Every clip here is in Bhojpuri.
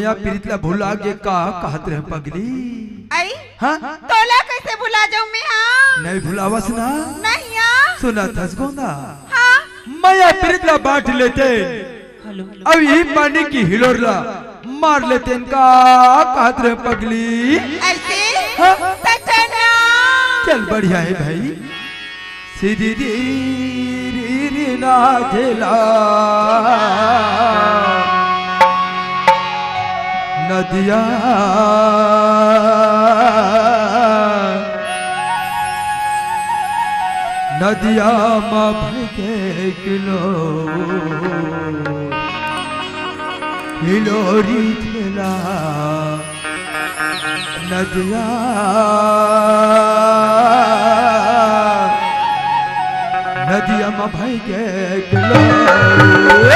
मया प्रीतला भुला के का कहत रहे पगली। आई हाँ तोला कैसे भुला जाऊं मैं? हाँ नहीं भुलावस ना नहीं हाँ सुना थस गोंदा हाँ मया प्रीतला बांट लेते अब यही पानी की हिलोरला मार लेते इनका कहत रहे पगली। ऐसे हाँ? सचना चल बढ़िया है भाई सीधी री ना खेला नदिया नदिया माँ भगे किलो हिलोरी खेला नदिया नदिया माँ भगे किलो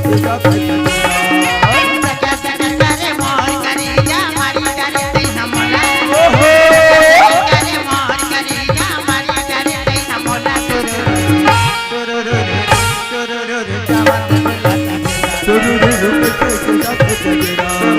तेरा बचेरा सखिया सगर करे मोर करिया मारी डरे तै हमला ओहो करे मोर करिया मारी डरे तै हमला तुरुरु जवान तुरुरु तेरा बचेरा